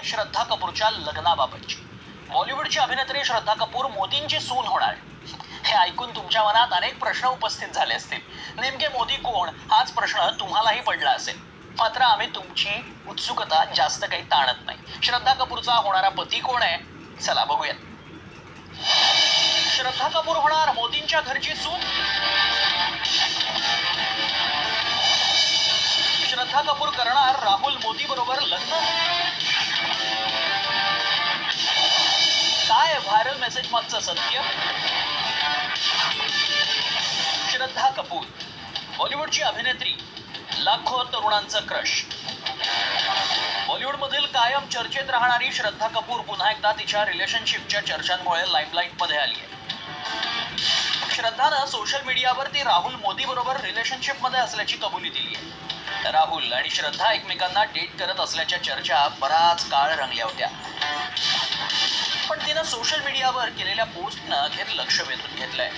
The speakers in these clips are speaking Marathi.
श्रद्धा कपूरच्या लग्नाबाबतची बॉलिवूडची अभिनेत्री श्रद्धा कपूर मोदींची सून होणार हे ऐकून तुमच्या मनात अनेक प्रश्न उपस्थित झाले असतील. नेमके मोदी कोण हाच प्रश्न तुम्हालाही पडला असेल. मात्र आम्ही तुमची उत्सुकता जास्त काही ताणत नाही. श्रद्धा कपूरचा होणारा पती कोण आहे, चला बघूया. श्रद्धा कपूर होणार मोदींच्या घरची सून. श्रद्धा कपूर करणार राहुल मोदी बरोबर लग्न. काय व्हायरल मेसेज मागचं सत्य. श्रद्धा कपूर बॉलिवूडची अभिनेत्री, लाखो तरुणांचं क्रश. बॉलिवूडमधील कायम चर्चेत राहणारी श्रद्धा कपूर पुन्हा एकदा तिच्या रिलेशनशिपच्या चर्चांमुळे लाईमलाईटमध्ये आली आहे. श्रद्धानं सोशल मीडियावर ती राहुल मोदी बरोबर रिलेशनशिपमध्ये असल्याची कबुली दिली आहे. राहुल आणि श्रद्धा एकमेकांना डेट करत असल्याच्या चर्चा बराच काळ रंगल्या होत्या. पण तिनं सोशल मीडियावर केलेल्या पोस्टनं अखेर लक्ष वेधून घेतलंय.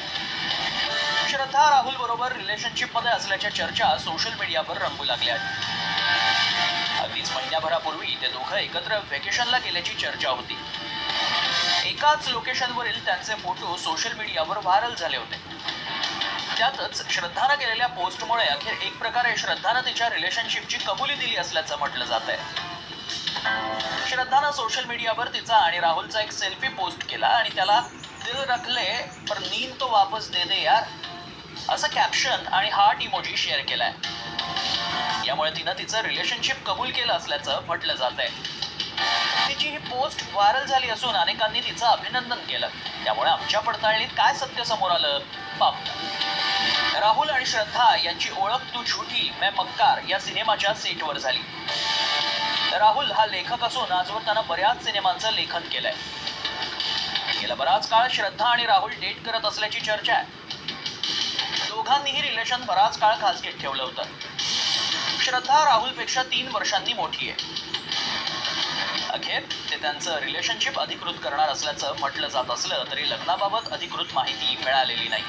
श्रद्धा राहुल बरोबर रिलेशनशिप मध्ये असल्याच्या चर्चा सोशल मीडियावर रंगू लागल्या. अगदीच महिन्याभरापूर्वी ते दोघं एकत्र व्हॅकेशनला गेल्याची चर्चा होती. एकाच लोकेशनवरील त्यांचे फोटो सोशल मीडियावर व्हायरल झाले होते. त्यातच श्रद्धानं केलेल्या पोस्टमुळे अखेर एक प्रकारे श्रद्धानं तिच्या रिलेशनशिपची कबुली दिली असल्याचं म्हटलं जात आहे. श्रद्धानं सोशल मीडियावर तिचा आणि राहुलचा एक सेल्फी पोस्ट केला आणि त्याला दिल रखले पर नींद तो वापस दे दे यार असं कॅप्शन आणि हार्ट इमोजी शेअर केलाय. यामुळे तिनं तिचं रिलेशनशिप कबूल केलं असल्याचं म्हटलं जात आहे. तिची ही पोस्ट व्हायरल झाली असून अनेकांनी तिचं अभिनंदन केलं. त्यामुळे आमच्या पडताळणीत काय सत्य समोर आलं पाहू. राहुल आणि श्रद्धा यांची ओळख तू झूठी मैं मक्कार या सिनेमाच्या सेटवर झाली. राहुल हा लेखक असून आजवर त्यानं बऱ्याच सिनेमांचं लेखन केलंय. गेला बराच काळ श्रद्धा आणि राहुल डेट करत असल्याची चर्चा आहे. दोघांनीही रिलेशन बराच काळ खासगीत ठेवलं होतं. श्रद्धा राहुलपेक्षा 3 वर्षांनी मोठी आहे. अखेर ते त्यांचं रिलेशनशिप अधिकृत करणार असल्याचं म्हटलं जात असलं तरी लग्नाबाबत अधिकृत माहिती मिळालेली नाही.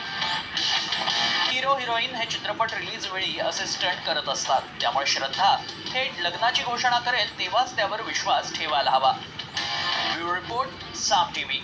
हिरो हिरोईन हे चित्रपट रिलीज वेळी असे स्टंट करत असतात. त्यामुळे श्रद्धा थेट लग्नाची घोषणा करेल तेव्हाच त्यावर विश्वास ठेवायला हवा. ब्युरो रिपोर्ट, साम टीव्ही.